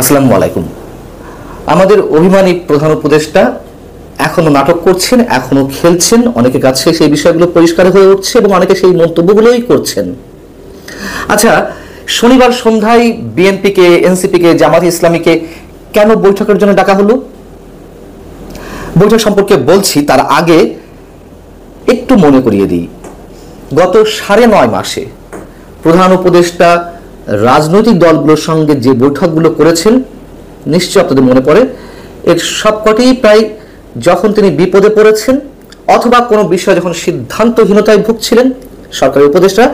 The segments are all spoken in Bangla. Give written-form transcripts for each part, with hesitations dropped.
আসসালামু আলাইকুম। আমাদের অভিমানী প্রধান উপদেষ্টা এখনো নাটক করছেন, এখনো খেলছেন। অনেকের কাছে সেই বিষয়গুলো পরিষ্কার হয়ে উঠছে এবং অনেকে সেই মন্তব্যগুলোই করছেন। আচ্ছা, শনিবার সন্ধ্যায় বিএনপিকে, এনসিপিকে, জামাত ইসলামীকে কেন বৈঠকের জন্য ডাকা হলো? বৈঠক সম্পর্কে বলছি, তার আগে একটু মনে করিয়ে দিই। গত 9.5 মাসে প্রধান উপদেষ্টা রাজনৈতিক দলগুলোর সঙ্গে যে বৈঠকগুলো করেছেন, নিশ্চয় আপনাদের মনে পড়ে, এর সবকটি প্রায় যখন তিনি বিপদে পড়েছেন অথবা কোনো বিষয়ে যখন সিদ্ধান্তহীনতায় ভুগছিলেন সরকারি উপদেষ্টা,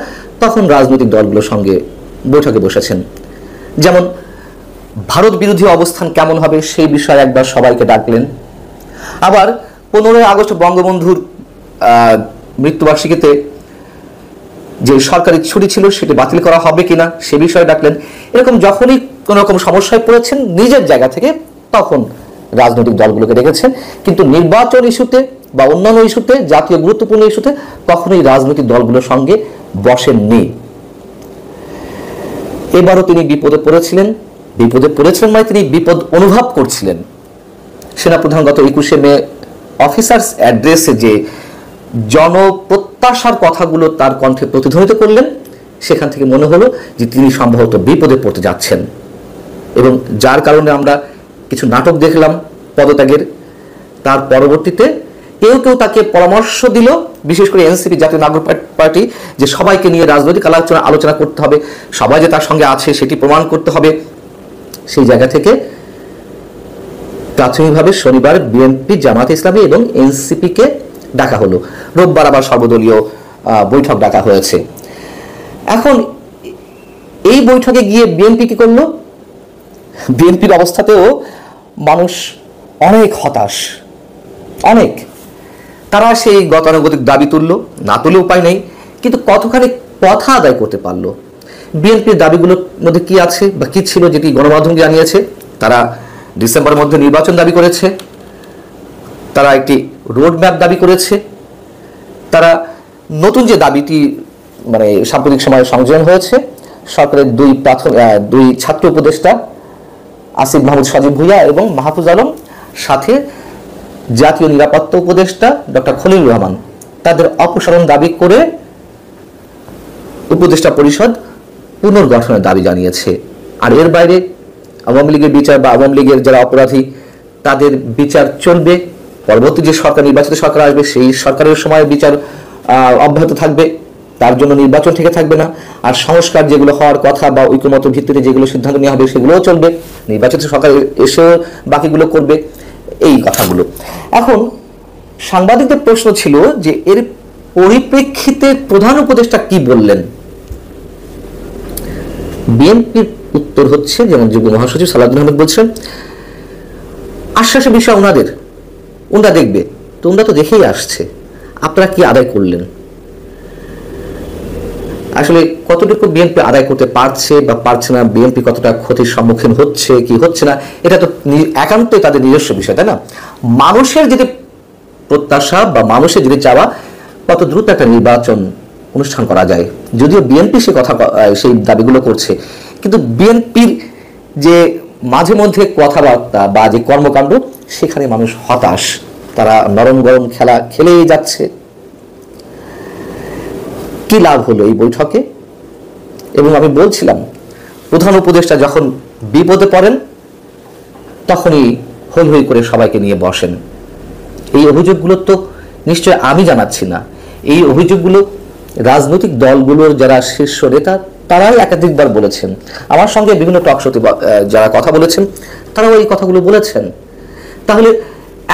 তখন রাজনৈতিক দলগুলোর সঙ্গে বৈঠকে বসেছেন। যেমন ভারত বিরোধী অবস্থান কেমন হবে সেই বিষয়ে একবার সবাইকে ডাকলেন। আবার 15 আগস্ট বঙ্গবন্ধুর মৃত্যুবার্ষিকীতে যে সরকারি ছুটি ছিল সেটি বাতিল করা হবে কিনা সে বিষয়ে ডাকলেন। এরকম যখনই কোনো রকম সমস্যায় পড়েছেন নিজের জায়গা থেকে তখন রাজনৈতিক দলগুলোকে ডেকেছেন, কিন্তু নির্বাচন ইস্যুতে বা অন্যান্য ইস্যুতে, জাতীয় গুরুত্বপূর্ণ ইস্যুতে কখনোই রাজনৈতিক দলগুলোর সঙ্গে বসেননি। এবারও তিনি বিপদে পড়েছিলেন মানে তিনি বিপদ অনুভব করছিলেন। সেনাপ্রধান গত 21শে মে অফিসার্স অ্যাড্রেসে যে জনপ্রত্যাশার কথাগুলো তার কণ্ঠে প্রতিধ্বনিত করলেন, সেখান থেকে মনে হলো যে তিনি সম্ভবত বিপদে পড়তে যাচ্ছেন, এবং যার কারণে আমরা কিছু নাটক দেখলাম পদত্যাগের। তার পরবর্তীতে কেউ কেউ তাকে পরামর্শ দিল, বিশেষ করে এনসিপি, জাতীয় নাগরিক পার্টি, যে সবাইকে নিয়ে রাজনৈতিক আলোচনা করতে হবে, সবাই যে তার সঙ্গে আছে সেটি প্রমাণ করতে হবে। সেই জায়গা থেকে প্রাথমিকভাবে শনিবার বিএনপি, জামাত ইসলামী এবং এনসিপিকে ডাকা হলো। রোববার আবার সর্বদলীয় বৈঠক ডাকা হয়েছে। এখন এই বৈঠকে গিয়ে বিএনপি কি করলো? বিএনপির অবস্থাতেও মানুষ অনেক হতাশ, অনেক। তারা সেই গতানুগতিক দাবি তুললো, না তুলে উপায় নেই, কিন্তু কতখানি কথা আদায় করতে পারলো? বিএনপির দাবিগুলোর মধ্যে কি আছে বা কি ছিল যেটি গণমাধ্যমকে জানিয়েছে? তারা ডিসেম্বরের মধ্যে নির্বাচন দাবি করেছে, তারা একটি রোডম্যাপ দাবি করেছে, তারা নতুন যে দাবিটি মানে সাম্প্রতিক সময়ে সংযোজন হয়েছে, সরকারের দুই ছাত্র উপদেষ্টা আসিফ মাহমুদ সজীব ভুঁইয়া এবং মাহফুজ আলম, সাথে জাতীয় নিরাপত্তা উপদেষ্টা ডক্টর খলিলুর রহমান, তাদের অপসারণ দাবি করে উপদেষ্টা পরিষদ পুনর্গঠনের দাবি জানিয়েছে। আর এর বাইরে আওয়ামী লীগের বিচার বা আওয়ামী লীগের যারা অপরাধী তাদের বিচার চলবে। পরবর্তী যে সরকার, নির্বাচিত সরকার আসবে, সেই সরকারের সময় বিচার অব্যাহত থাকবে, তার জন্য নির্বাচন থেকে থাকবে না। আর সংস্কার যেগুলো হওয়ার কথা বা ঐকমত্য ভিত্তিতে যেগুলো সিদ্ধান্ত নেওয়া হবে সেগুলোও চলবে, নির্বাচিত সরকার এসেও বাকিগুলো করবে, এই কথাগুলো। এখন সাংবাদিকদের প্রশ্ন ছিল যে এর পরিপ্রেক্ষিতে প্রধান উপদেষ্টা কি বললেন। বিএনপির উত্তর হচ্ছে, যেমন যুগ্ম মহাসচিব সালাউদ্দিন আহমেদ বলছেন, আশ্বাসের বিষয় ওনারা দেখবে, তোমরা তো দেখেই আসছে, আপনারা কি আদায় করলেন? আসলে কতটুকু বিএনপি আদায় করতে পারছে বা পারছে না, বিএনপি কতটা ক্ষতির সম্মুখীন হচ্ছে কি হচ্ছে না, এটা তো একান্তই তাদের নিজস্ব বিষয়, তাই না? মানুষের যদি প্রত্যাশা বা মানুষের যদি চাওয়া, কত দ্রুত একটা নির্বাচন অনুষ্ঠান করা যায়, যদিও বিএনপি সেই দাবিগুলো করছে, কিন্তু বিএনপির যে মাঝে মধ্যে কথাবার্তা বা যে কর্মকাণ্ড, সেখানে মানুষ হতাশ, তারা নরম গরম খেলা খেলেই যাচ্ছে। কি লাভ হলো এই বৈঠকে? এবং আমি বলছিলাম, প্রধান উপদেষ্টা যখন বিপদে পড়েন তখনই হৈ হৈ করে সবাইকে নিয়ে বসেন। এই অভিযোগগুলো তো নিশ্চয় আমি জানাচ্ছি না, এই অভিযোগগুলো রাজনৈতিক দলগুলোর যারা শীর্ষ নেতা তারাই একাধিকবার বলেছেন। আমার সঙ্গে বিভিন্ন টক শোতে যারা কথা বলেছেন তারাও এই কথাগুলো বলেছেন। তাহলে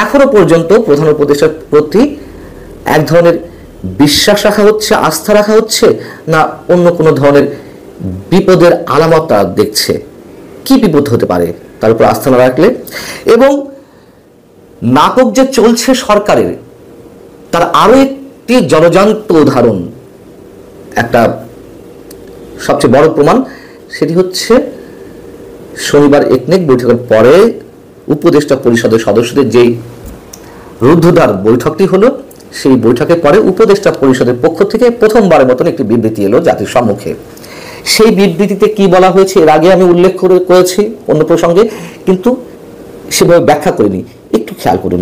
এখনো পর্যন্ত প্রধান উপদেষ্টার প্রতি এক ধরনের বিশ্বাস রাখা হচ্ছে, আস্থা রাখা হচ্ছে, না অন্য কোনো ধরনের বিপদের আলামত তারা দেখছে? কি বিপদ হতে পারে তার উপর আস্থা না রাখলে? এবং নাটক যে চলছে সরকারের, তার আরো একটি জলজান্ত উদাহরণ, একটা সবচেয়ে বড় প্রমাণ, সেটি হচ্ছে শনিবার একনেক বৈঠকের পরে উপদেষ্টা পরিষদের সদস্যদের যেই রুদ্ধদ্বার বৈঠকটি হলো, সেই বৈঠকের পরে উপদেষ্টা পরিষদের পক্ষ থেকে প্রথমবারের মতন একটি বিবৃতি এলো জাতির সম্মুখে। সেই বিবৃতিতে কি বলা হয়েছে এর আগে আমি উল্লেখ করেছি অন্য প্রসঙ্গে, কিন্তু সেভাবে ব্যাখ্যা করিনি। একটু খেয়াল করুন,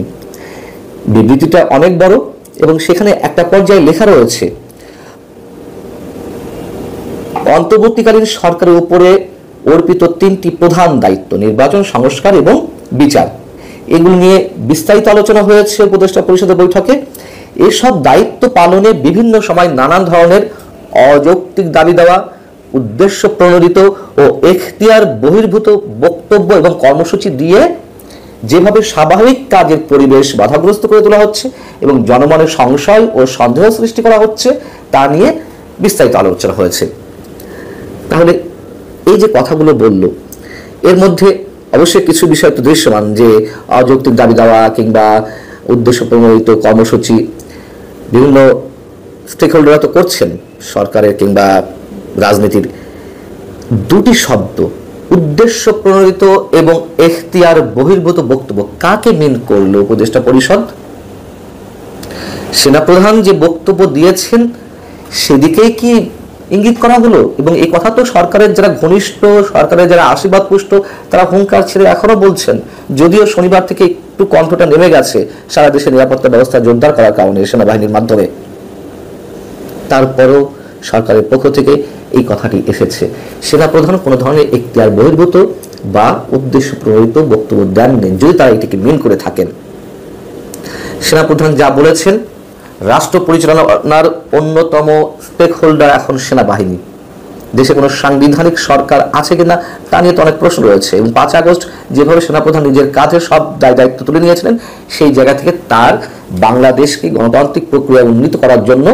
বিবৃতিটা অনেক বড় এবং সেখানে একটা পর্যায়ে লেখা রয়েছে অন্তর্বর্তীকালীন সরকারের উপরে অর্পিত 3টি প্রধান দায়িত্ব, নির্বাচন, সংস্কার এবং বিচার। এগুলো নিয়ে বিস্তারিত আলোচনা হয়েছে উপদেষ্টা পরিষদের বৈঠকে। এসব দায়িত্ব পালনে বিভিন্ন সময় নানান ধরনের অযৌক্তিক দাবি দেওয়া, উদ্দেশ্য প্রণোদিত ও এখতিয়ার বহির্ভূত বক্তব্য এবং কর্মসূচি দিয়ে যেভাবে স্বাভাবিক কাজের পরিবেশ বাধাগ্রস্ত করে তোলা হচ্ছে এবং জনমনের সংশয় ও সন্দেহ সৃষ্টি করা হচ্ছে তা নিয়ে বিস্তারিত আলোচনা হয়েছে। তাহলে এই যে কথাগুলো বলল, এর মধ্যে অবশ্যই কিছু বিষয় তো দৃশ্যমান, যে অযৌক্তিক দাবি দেওয়া কিংবা উদ্দেশ্য প্রণোদিত কর্মসূচি বিভিন্ন স্টেক হোল্ডাররা তো করছেন সরকারের কিংবা রাজনীতির। দুটি শব্দ, উদ্দেশ্য প্রণোদিত এবং এখতিয়ার বহির্ভূত বক্তব্য, কাকে মিন করলো উপদেষ্টা পরিষদ? সেনাপ্রধান যে বক্তব্য দিয়েছেন সেদিকেই কি ইঙ্গিত করা হলো? এবং এই কথা তো সরকারের যারা ঘনিষ্ঠ, সরকারের যারা আশীর্বাদ পুষ্ট, তারা হুঙ্কার ছেড়ে এখনো বলছেন, যদিও শনিবার থেকে একটু কণ্ঠটা নেমে গেছে সারা দেশে নিরাপত্তা ব্যবস্থা জোরদার করার কারণে সেনাবাহিনীর মাধ্যমে। তারপরও সরকারের পক্ষ থেকে এই কথাটি এসেছে, সেনাপ্রধান কোনো ধরনের এখতিয়ার বহির্ভূত বা উদ্দেশ্য প্রণোদিত বক্তব্য দেননি, যদি তারা এটিকে মিন করে থাকেন। সেনাপ্রধান যা বলেছেন, রাষ্ট্র পরিচালনার অন্যতম স্টেক হোল্ডার এখন সেনাবাহিনী। দেশে কোনো সাংবিধানিক সরকার আছে কিনা তা নিয়ে তো অনেক প্রশ্ন রয়েছে। এবং 5 আগস্ট যেভাবে সেনাপ্রধান নিজের কাঁধে সব দায়িত্ব তুলে নিয়েছিলেন, সেই জায়গা থেকে তার বাংলাদেশকে গণতান্ত্রিক প্রক্রিয়া উন্নীত করার জন্য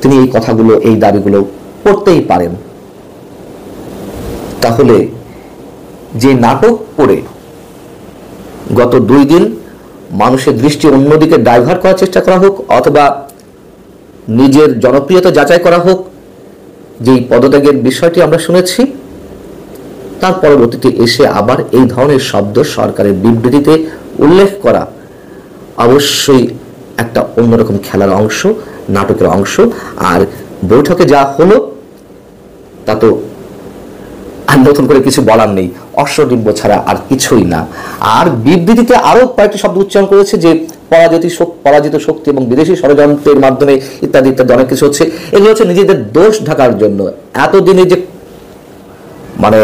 তিনি এই কথাগুলো, এই দাবিগুলো করতেই পারেন। তাহলে যে নাটক করে গত 2 দিন মানুষের দৃষ্টি অন্যদিকে ডাইভার্ট করার চেষ্টা করা হোক, অথবা নিজের জনপ্রিয়তা যাচাই করা হোক, যেই পদত্যাগের বিষয়টি আমরা শুনেছি, তার পরবর্তীতে এসে আবার এই ধরনের শব্দ সরকারের বিবৃতিতে উল্লেখ করা অবশ্যই একটা অন্যরকম খেলার অংশ, নাটকের অংশ। আর বৈঠকে যা হলো তা তো আর নতুন করে কিছু বলার নেই, অশ্বডিম্ব ছাড়া আর কিছুই না। আর বিবৃতিতে আরো কয়েকটি শব্দ উচ্চারণ করেছে, যে পরাজিত শক্তি এবং বিদেশি ষড়যন্ত্রের মাধ্যমে ইত্যাদি ইত্যাদি অনেক কিছু হচ্ছে। এগুলো হচ্ছে নিজেদের দোষ ঢাকার জন্য। এতদিনে যে মানে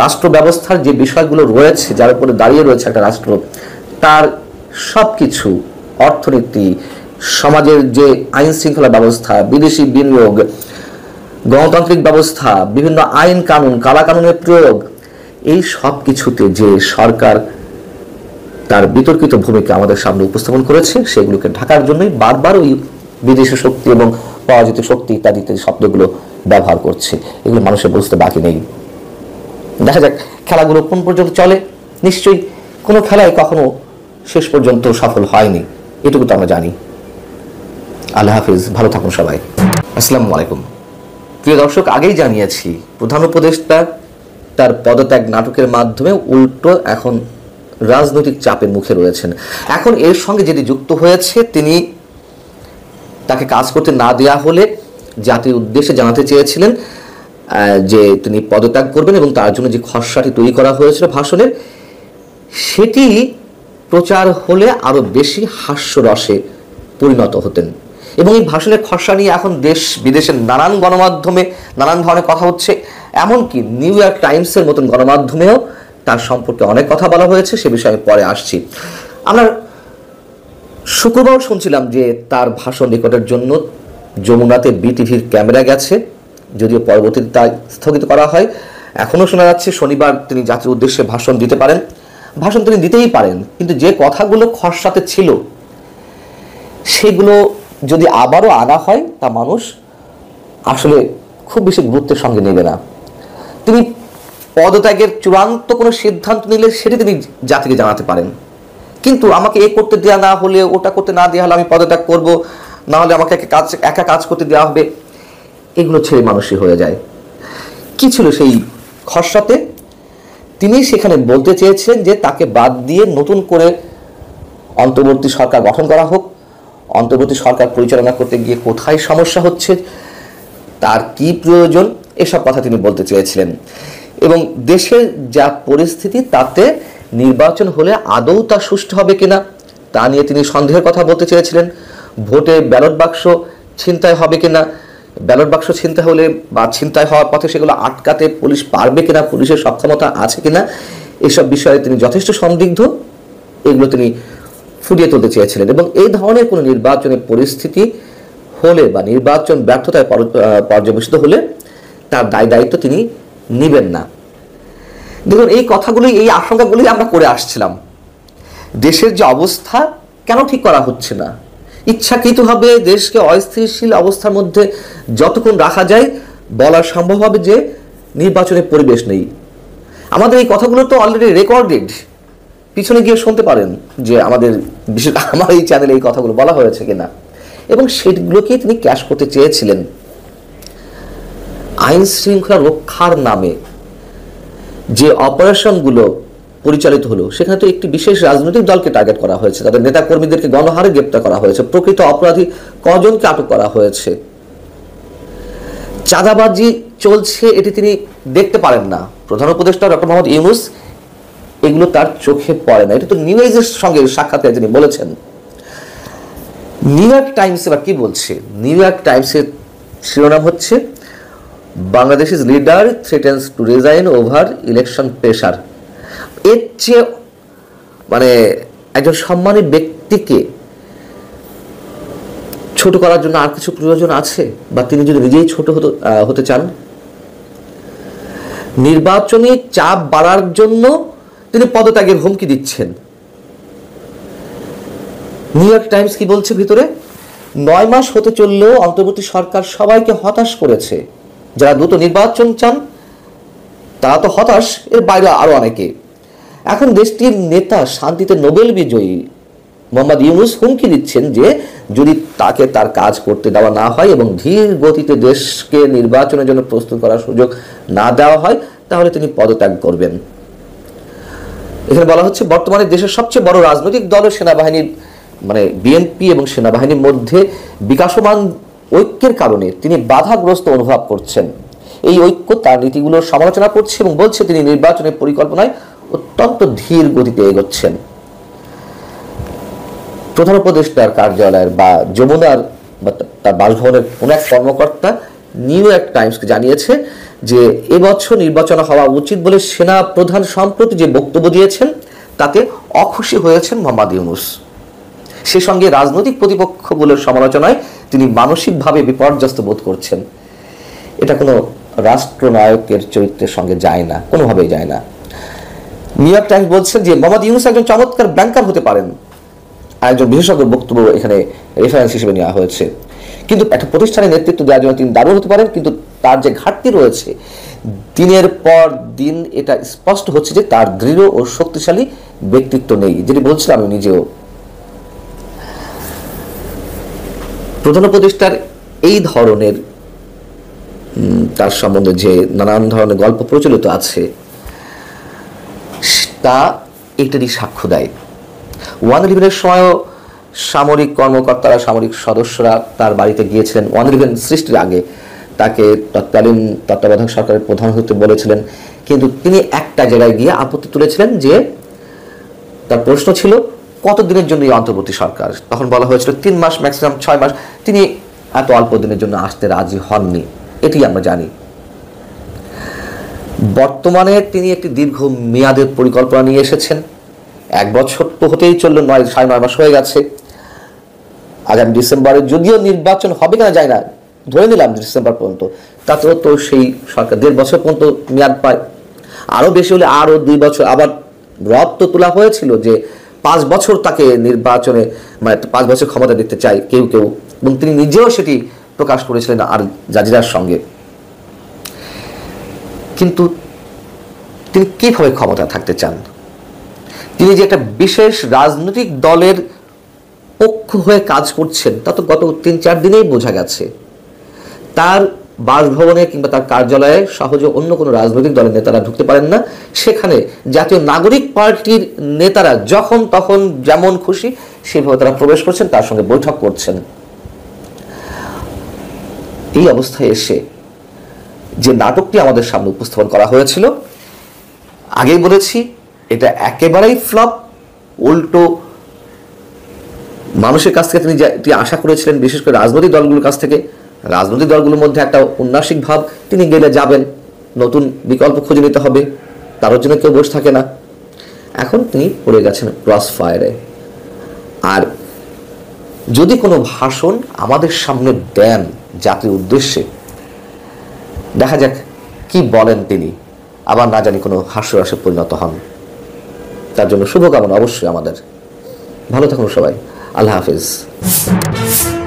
রাষ্ট্র ব্যবস্থার যে বিষয়গুলো রয়েছে, যার উপরে দাঁড়িয়ে রয়েছে একটা রাষ্ট্র, তার সবকিছু, অর্থনীতি, সমাজের যে আইন শৃঙ্খলা ব্যবস্থা, বিদেশি বিনিয়োগ, গণতান্ত্রিক ব্যবস্থা, বিভিন্ন আইন কানুন, কালা কানুনের প্রয়োগ, এই সব কিছুতে যে সরকার তার বিতর্কিত ভূমিকা আমাদের সামনে উপস্থাপন করেছে, সেগুলোকে ঢাকার জন্যই বারবার ওই বিদেশি শক্তি এবং পরাজিত শক্তি ইত্যাদি ইত্যাদি শব্দগুলো ব্যবহার করছে। এগুলো মানুষের বুঝতে বাকি নেই। দেখা যাক খেলাগুলো কোন পর্যন্ত চলে। নিশ্চয়ই কোনো খেলায় কখনো শেষ পর্যন্ত সফল হয়নি, এটুকু তো আমরা জানি। আল্লাহ হাফিজ, ভালো থাকুন সবাই। আসসালামু আলাইকুম। প্রিয় দর্শক, আগেই জানিয়েছি প্রধান উপদেষ্টা তার পদত্যাগ নাটকের মাধ্যমে উল্টো এখন রাজনৈতিক চাপের মুখে রয়েছেন। এখন এর সঙ্গে যেটি যুক্ত হয়েছে, তিনি তাকে কাজ করতে না দেওয়া হলে জাতির উদ্দেশ্যে জানাতে চেয়েছিলেন যে তিনি পদত্যাগ করবেন, এবং তার জন্য যে খসড়াটি তৈরি করা হয়েছিল ভাষণের, সেটি প্রচার হলে আরো বেশি হাস্যরসে পরিণত হতেন। এবং এই ভাষণের খসড়া নিয়ে এখন দেশ বিদেশের নানান গণমাধ্যমে নানান ধরনের কথা হচ্ছে। এমনকি নিউ ইয়র্ক টাইমসের মতন গণমাধ্যমেও তার সম্পর্কে অনেক কথা বলা হয়েছে, সে বিষয়ে আমি পরে আসছি। আমরা শুক্রবার শুনছিলাম যে তার ভাষণ রেকর্ডের জন্য যমুনাতে বিটিভির ক্যামেরা গেছে, যদিও পরবর্তীতে তা স্থগিত করা হয়। এখনও শোনা যাচ্ছে শনিবার তিনি জাতির উদ্দেশ্যে ভাষণ দিতে পারেন। ভাষণ তিনি দিতেই পারেন, কিন্তু যে কথাগুলো খসড়াতে ছিল সেগুলো যদি আবারও আনা হয়, তা মানুষ আসলে খুব বেশি গুরুত্বের সঙ্গে নেবে না। তিনি পদত্যাগের চূড়ান্ত কোনো সিদ্ধান্ত নিলে সেটি তিনি জাতিকে জানাতে পারেন, কিন্তু আমাকে এ করতে দেওয়া না হলে, ওটা করতে না দেওয়া হলে আমি পদত্যাগ করব, না হলে আমাকে একা কাজ করতে দেওয়া হবে, এগুলো ছেড়ে মানুষই হয়ে যায়। কি ছিল সেই খসড়াতে? তিনি সেখানে বলতে চেয়েছেন যে তাকে বাদ দিয়ে নতুন করে অন্তর্বর্তী সরকার গঠন করা হোক। অন্তর্বর্তী সরকার পরিচালনা করতে গিয়ে কোথায় সমস্যা হচ্ছে তার কি প্রয়োজন, এসব কথা তিনি বলতে চেয়েছিলেন। এবং দেশের যা পরিস্থিতি তাতে নির্বাচন হলে আদৌ তা সুষ্ঠু হবে কিনা তা নিয়ে তিনি সন্দেহের কথা বলতে চেয়েছিলেন। ভোটে ব্যালট বাক্স ছিনতাই হবে কিনা, ব্যালট বাক্স ছিনতাই হলে বা ছিনতাই হওয়ার পথে সেগুলো আটকাতে পুলিশ পারবে কিনা, পুলিশের সক্ষমতা আছে কিনা, এসব বিষয়ে তিনি যথেষ্ট সন্দিগ্ধ। এগুলো তিনি ফুটিয়ে তুলতে চেয়েছিলেন। এবং এই ধরনের কোনো নির্বাচনের পরিস্থিতি হলে বা নির্বাচন ব্যর্থতায় পর্যবেসিত হলে তার দায়িত্ব তিনি নেবেন না। দেখুন, এই কথাগুলোই, এই আশঙ্কাগুলোই আমরা করে আসছিলাম। দেশের যে অবস্থা কেন ঠিক করা হচ্ছে না, ইচ্ছাকৃতভাবে দেশকে অস্থিতিশীল অবস্থার মধ্যে যতক্ষণ রাখা যায় বলা সম্ভব হবে যে নির্বাচনের পরিবেশ নেই। আমাদের এই কথাগুলো তো অলরেডি রেকর্ডেড, পিছনে গিয়ে শুনতে পারেন যে আমাদের বিশেষ আমার এই চ্যানেলে এই কথাগুলো বলা হয়েছে কিনা। এবং সেগুলোকে তিনি ক্যাশ করতে চেয়েছিলেন। আইন শৃঙ্খলা রক্ষার নামে যে অপারেশনগুলো পরিচালিত হলো সেখানে তো একটি বিশেষ রাজনৈতিক দলকে টার্গেট করা হয়েছে, তাদের নেতা কর্মীদেরকে গণহারে গ্রেপ্তার করা হয়েছে, প্রকৃত অপরাধী কজনকে আটক করা হয়েছে। চাঁদাবাজি চলছে এটি তিনি দেখতে পারেন না। প্রধান উপদেষ্টা ডক্টর মোহাম্মদ ইউনূস এগুলো তার চোখে পড়ে না। এটা তো নিউ এজের সঙ্গে সাক্ষাতে তিনি বলেছেন। নিউ ইয়র্ক টাইমস এবার কি বলছে? নিউ ইয়র্ক টাইমসের শিরোনাম হচ্ছে Bangladesh leader threatens to resign over election pressure. এর চেয়ে মানে একজন সম্মানী ব্যক্তিকে ছোট করার জন্য আর কিছু প্রয়োজন আছে? বা তিনি যদি নিজেই ছোট হতে চান, নির্বাচনী চাপ বাড়ার জন্য তিনি পদত্যাগের হুমকি দিচ্ছেন। নিউ ইয়র্ক টাইমস কি বলছে ভিতরে? 9 মাস হতে চললেও অন্তর্বর্তী সরকার সবাইকে হতাশ করেছে। যারা দ্রুত নির্বাচন চান তারা তো হতাশ, এর বাইরে আরো অনেকে। এখন দেশটির নেতা, শান্তিতে নোবেল বিজয়ী মোহাম্মদ ইউনূস হুমকি দিচ্ছেন যে যদি তাকে তার কাজ করতে দেওয়া না হয় এবং ধীর গতিতে দেশকে নির্বাচনের জন্য প্রস্তুত করার সুযোগ না দেওয়া হয় তাহলে তিনি পদত্যাগ করবেন। এখানে বলা হচ্ছে বর্তমানে দেশের সবচেয়ে বড় রাজনৈতিক দল সেনাবাহিনীর মানে বিএনপি এবং সেনাবাহিনীর মধ্যে বিকাশমান ঐক্যের কারণে তিনি বাধাগ্রস্ত অনুভব করছেন। এই ঐক্য তার নীতিগুলোর সমালোচনা করছে এবং বলছে তিনি নির্বাচনের পরিকল্পনায় অত্যন্ত ধীর গতিতে এগোচ্ছেন। প্রধান উপদেষ্টার কার্যালয়ের বা যমুনার বা তার বাসভবনের কোন এক কর্মকর্তা নিউ ইয়র্ক টাইমসকে জানিয়েছে যে এবছর নির্বাচন হওয়া উচিত বলে সেনা প্রধান সম্প্রতি যে বক্তব্য দিয়েছেন তাতে অখুশি হয়েছেন মোহাম্মদ ইউনূস। সে সঙ্গে রাজনৈতিক প্রতিপক্ষগুলোর সমালোচনায় তিনি মানসিকভাবে বিপর্যস্ত বোধ করছেন। এটা কোনো রাষ্ট্রনায়কের চরিত্রের সঙ্গে যায় না, কোনোভাবেই যায় না। নিউ ইয়র্ক টাইমস বলছেন যে মোহাম্মদ ইউনূস একজন চমৎকার ব্যাংকার হতে পারেন। একজন বিশেষজ্ঞ বক্তব্য এখানে রেফারেন্স হিসেবে নেওয়া হয়েছে। কিন্তু একটা প্রতিষ্ঠানের নেতৃত্ব দেওয়ার জন্য তিনি দারুণ হতে পারেন, কিন্তু তার যে ঘাটতি রয়েছে দিনের পর দিন এটা স্পষ্ট হচ্ছে যে তার দৃঢ় ও শক্তিশালী ব্যক্তিত্ব নেই, যেটি বলছিলাম আমি নিজেও। প্রধান উপদেষ্টার এই ধরনের তার সম্বন্ধে যে নানান ধরনের গল্প প্রচলিত আছে তা এটারই সাক্ষ্য দেয়। 1/11-এর সময়ও সামরিক কর্মকর্তারা, সামরিক সদস্যরা তার বাড়িতে গিয়েছিলেন। 1/11 সৃষ্টির আগে তাকে তৎকালীন তত্ত্বাবধায়ক সরকারের প্রধান হতে বলেছিলেন, কিন্তু তিনি একটা জায়গায় গিয়ে আপত্তি তুলেছিলেন যে তার প্রশ্ন ছিল কতদিনের জন্য এই অন্তর্বর্তী সরকার। তখন বলা হয়েছিল 3 মাস, ম্যাক্সিমাম 6 মাস। তিনি এত অল্প দিনের জন্য আসতে রাজি হননি, এটি আমরা জানি। বর্তমানে তিনি একটি দীর্ঘ মেয়াদের পরিকল্পনা নিয়ে এসেছেন। 1 বছর তো হতেই চললো, 9.5 মাস হয়ে গেছে। আগামী ডিসেম্বরে যদিও নির্বাচন হবে কিনা যায় না, ধরে নিলাম ডিসেম্বর পর্যন্ত, তাতেও তো সেই সরকার 1.5 বছর পর্যন্ত মেয়াদ পায়। আরো বেশি হলে আরো 2 বছর। আবার রদ তো তোলা হয়েছিল যে 5 বছর তাকে নির্বাচনে মানে 5 বছর ক্ষমতা দেখতে চাই কেউ কেউ, এবং তিনি নিজেও সেটি প্রকাশ করেছিলেন আর জাজিরার সঙ্গে। কিন্তু তিনি কিভাবে ক্ষমতা থাকতে চান? তিনি যে একটা বিশেষ রাজনৈতিক দলের পক্ষ হয়ে কাজ করছেন তা তো গত 3-4 দিনেই বোঝা গেছে। তার বাসভবনে কিংবা তার কার্যালয়ে সহজে অন্য কোনো রাজনৈতিক দলের নেতারা ঢুকতে পারেন না। সেখানে জাতীয় নাগরিক পার্টির নেতারা যখন তখন যেমন খুশি সেভাবে তারা প্রবেশ করছেন, তার সঙ্গে বৈঠক করছেন। এই অবস্থায় এসে যে নাটকটি আমাদের সামনে উপস্থাপন করা হয়েছিল, আগেই বলেছি এটা একেবারেই ফ্লপ। উল্টো মানুষের কাছ থেকে তিনি যেটি আশা করেছিলেন, বিশেষ করে রাজনৈতিক দলগুলোর কাছ থেকে, রাজনৈতিক দলগুলোর মধ্যে একটা উন্নাসিক ভাব, তিনি গেলে যাবেন, নতুন বিকল্প খুঁজে নিতে হবে, তার জন্য কেউ বসে থাকে না। এখন তিনি পড়ে গেছেন ক্রস ফায়ারে। আর যদি কোনো ভাষণ আমাদের সামনে দেন জাতির উদ্দেশ্যে, দেখা যাক কি বলেন তিনি, আবার না জানি কোনো হাস্যরসে পরিণত হন। তার জন্য শুভকামনা অবশ্যই আমাদের। ভালো থাকুন সবাই। আল্লাহ হাফিজ।